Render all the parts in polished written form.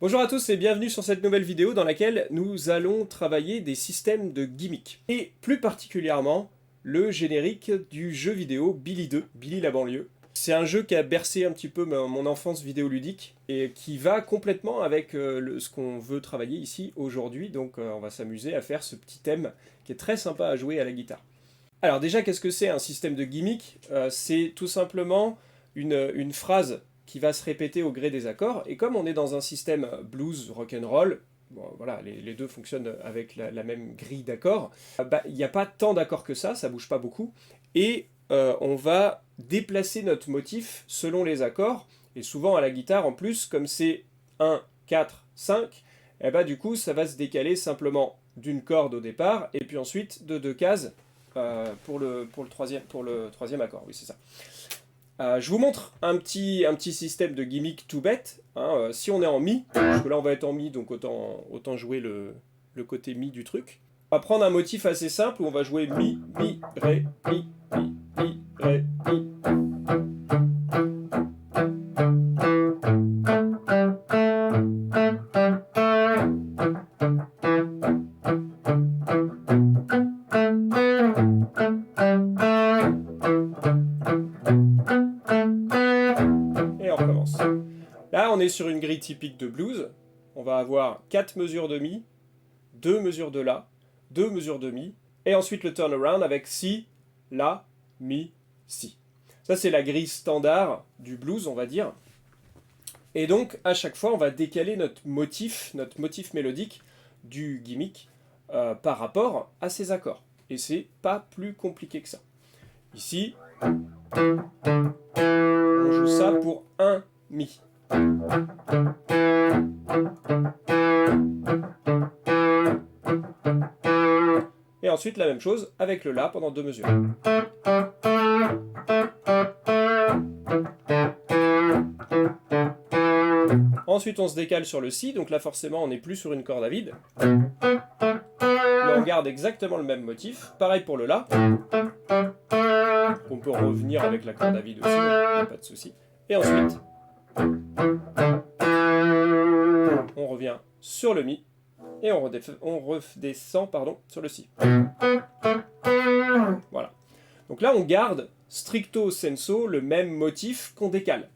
Bonjour à tous et bienvenue sur cette nouvelle vidéo dans laquelle nous allons travailler des systèmes de gimmicks. Et plus particulièrement, le générique du jeu vidéo Billy 2, Billy la banlieue. C'est un jeu qui a bercé un petit peu mon enfance vidéoludique et qui va complètement avec ce qu'on veut travailler ici aujourd'hui. Donc on va s'amuser à faire ce petit thème qui est très sympa à jouer à la guitare. Alors déjà, qu'est-ce que c'est un système de gimmick? C'est tout simplement une phrase qui va se répéter au gré des accords, et comme on est dans un système blues, rock'n'roll, bon, voilà, les deux fonctionnent avec la même grille d'accords, il n'y a pas tant d'accords que ça bouge pas beaucoup, et on va déplacer notre motif selon les accords, et souvent à la guitare en plus, comme c'est 1, 4, 5, et du coup ça va se décaler simplement d'une corde au départ, et puis ensuite de 2 cases pour le troisième accord, oui c'est ça. Je vous montre un petit système de gimmick tout bête. Si on est en Mi, parce que là on va être en Mi, donc autant jouer le côté Mi du truc. On va prendre un motif assez simple où on va jouer Mi, Mi, Ré, Mi, Mi, Mi, Ré, Mi. Et on recommence. Là, on est sur une grille typique de blues. On va avoir 4 mesures de Mi, 2 mesures de La, 2 mesures de Mi, et ensuite le turnaround avec Si, La, Mi, Si. Ça, c'est la grille standard du blues, on va dire. Et donc, à chaque fois, on va décaler notre motif mélodique du gimmick par rapport à ces accords. Et c'est pas plus compliqué que ça. Ici, on joue ça pour un Mi. Et ensuite la même chose avec le La pendant 2 mesures. Ensuite on se décale sur le Si, donc là forcément on n'est plus sur une corde à vide. Mais on garde exactement le même motif. Pareil pour le La. On peut revenir avec la corde à vide aussi, il n'y a pas de souci. Et ensuite, on revient sur le Mi et on redescend sur le Si. Voilà. Donc là, on garde stricto sensu le même motif qu'on décale.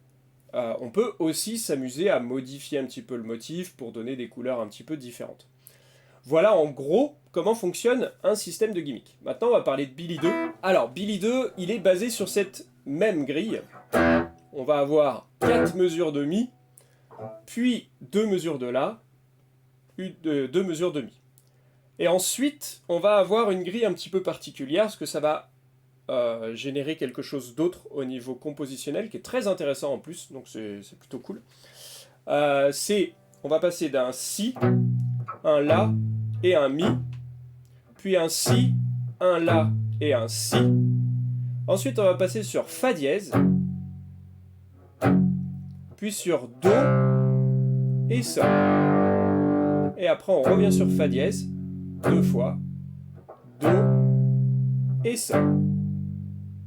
On peut aussi s'amuser à modifier un petit peu le motif pour donner des couleurs un petit peu différentes. Voilà en gros comment fonctionne un système de gimmick. Maintenant, on va parler de Billy 2. Alors, Billy 2, il est basé sur cette même grille. On va avoir 4 mesures de Mi, puis 2 mesures de La, 2 mesures de Mi. Et ensuite, on va avoir une grille un petit peu particulière, parce que ça va générer quelque chose d'autre au niveau compositionnel, qui est très intéressant en plus, donc c'est plutôt cool. On va passer d'un Si, un La et un Mi, puis un Si, un La et un Si. Ensuite, on va passer sur Fa dièse, puis sur Do et Sol. Et après, on revient sur Fa dièse, 2 fois, Do et Sol.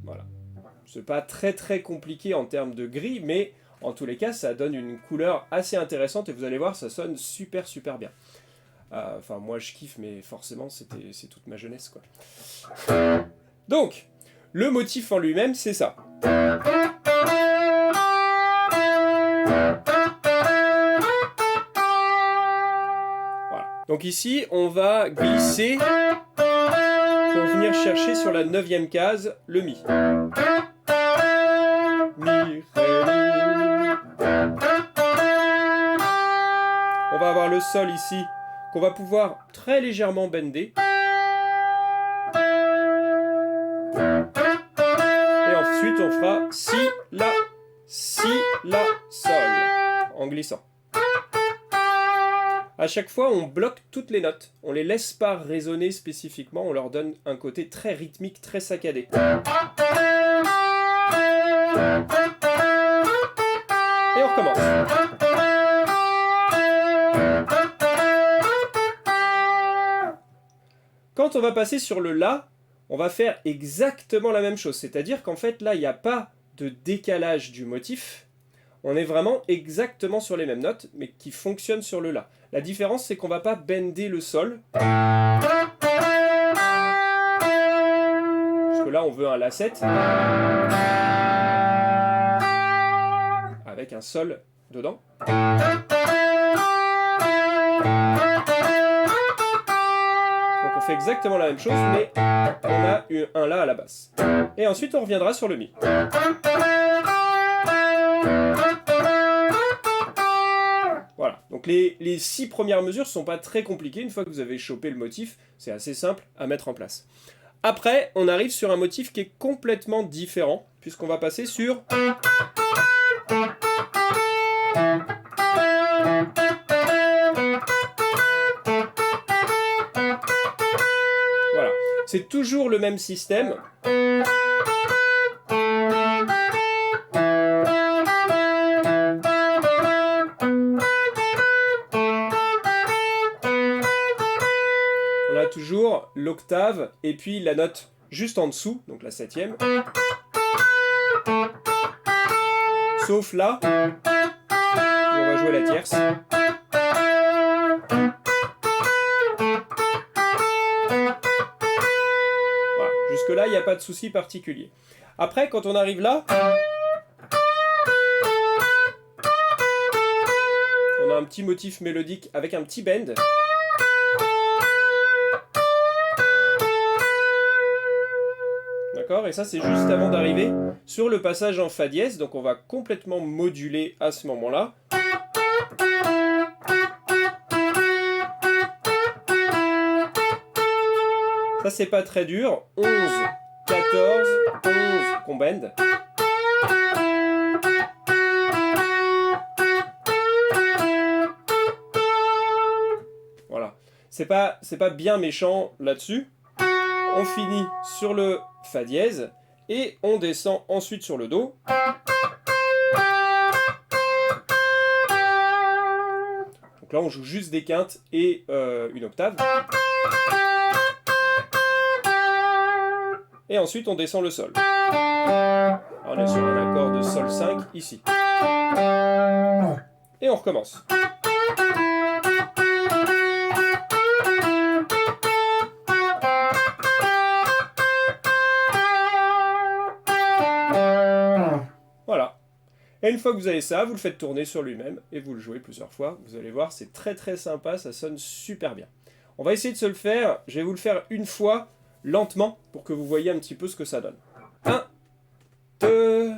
Voilà. C'est pas très compliqué en termes de grille, mais en tous les cas, ça donne une couleur assez intéressante et vous allez voir, ça sonne super bien. Enfin, moi je kiffe, mais forcément, c'est toute ma jeunesse, quoi. Donc, le motif en lui-même, c'est ça. Voilà. Donc ici, on va glisser pour venir chercher sur la 9e case le Mi. Mi, Ré, Mi. On va avoir le Sol ici, qu'on va pouvoir très légèrement bender. Et ensuite, on fera Si, La, Sol, en glissant. À chaque fois, on bloque toutes les notes. On les laisse pas résonner spécifiquement, on leur donne un côté très rythmique, très saccadé. Et on recommence. Quand on va passer sur le La, on va faire exactement la même chose. C'est-à-dire qu'en fait, là, il n'y a pas de décalage du motif. on est vraiment exactement sur les mêmes notes, mais qui fonctionnent sur le La. La différence, c'est qu'on va pas bender le Sol. Parce que là, on veut un La7. Avec un Sol dedans. Donc on fait exactement la même chose, mais on a un La à la basse. Et ensuite, on reviendra sur le Mi. Voilà, donc les 6 premières mesures ne sont pas très compliquées. Une fois que vous avez chopé le motif, c'est assez simple à mettre en place. Après, on arrive sur un motif qui est complètement différent, puisqu'on va passer sur... Voilà, c'est toujours le même système. On a toujours l'octave et puis la note juste en dessous, donc la 7e. Sauf là, où on va jouer la tierce. Voilà. Jusque-là, il n'y a pas de souci particulier. Après, quand on arrive là, on a un petit motif mélodique avec un petit bend. D'accord ? Et ça, c'est juste avant d'arriver sur le passage en Fa dièse. Donc on va complètement moduler à ce moment-là. Ça, c'est pas très dur. 11, 14, 11 qu'on bend. Voilà. C'est pas bien méchant là-dessus. On finit sur le Fa dièse et on descend ensuite sur le Do. Donc là, on joue juste des quintes et une octave. Et ensuite, on descend le Sol. Alors, on est sur un accord de Sol 5 ici. Et on recommence. Voilà. Et une fois que vous avez ça, vous le faites tourner sur lui-même et vous le jouez plusieurs fois. Vous allez voir, c'est très très sympa, ça sonne super bien. On va essayer de se le faire. Je vais vous le faire une fois, lentement, pour que vous voyez un petit peu ce que ça donne. 1, 2,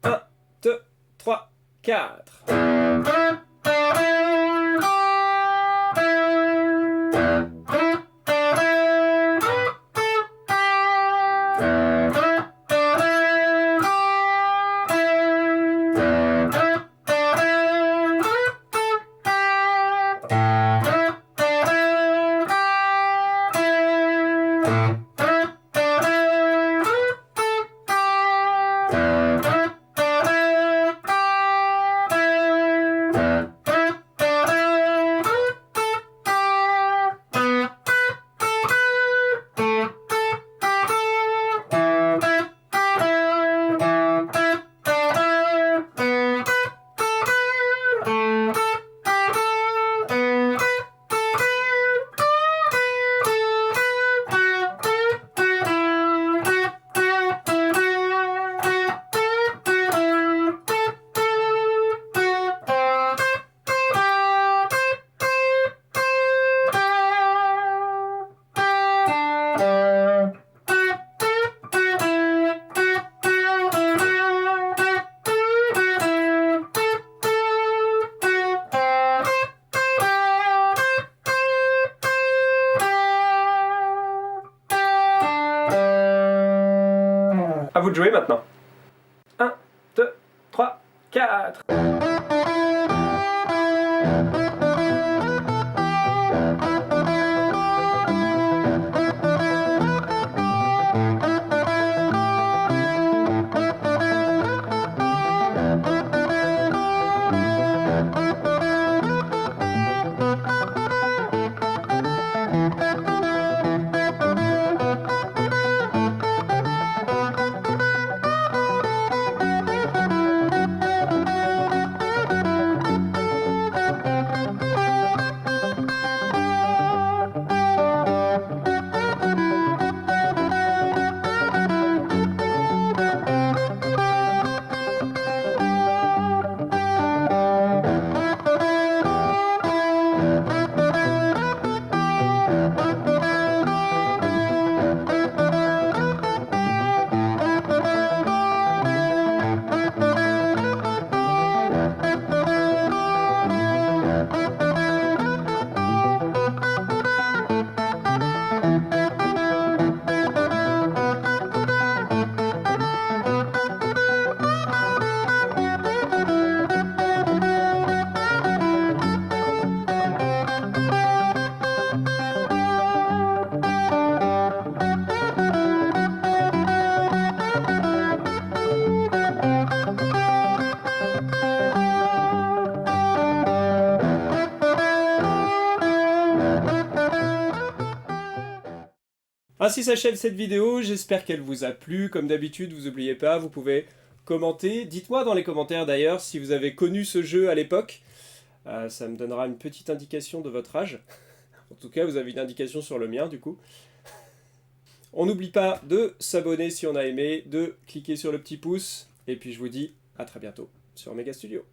1, 2, 3, 4. À vous de jouer maintenant. 1, 2, 3, 4. Ainsi s'achève cette vidéo, j'espère qu'elle vous a plu. Comme d'habitude, vous n'oubliez pas, vous pouvez commenter. Dites-moi dans les commentaires d'ailleurs si vous avez connu ce jeu à l'époque. Ça me donnera une petite indication de votre âge. En tout cas, vous avez une indication sur le mien du coup. On n'oublie pas de s'abonner si on a aimé, de cliquer sur le petit pouce. Et puis je vous dis à très bientôt sur Mega Studio.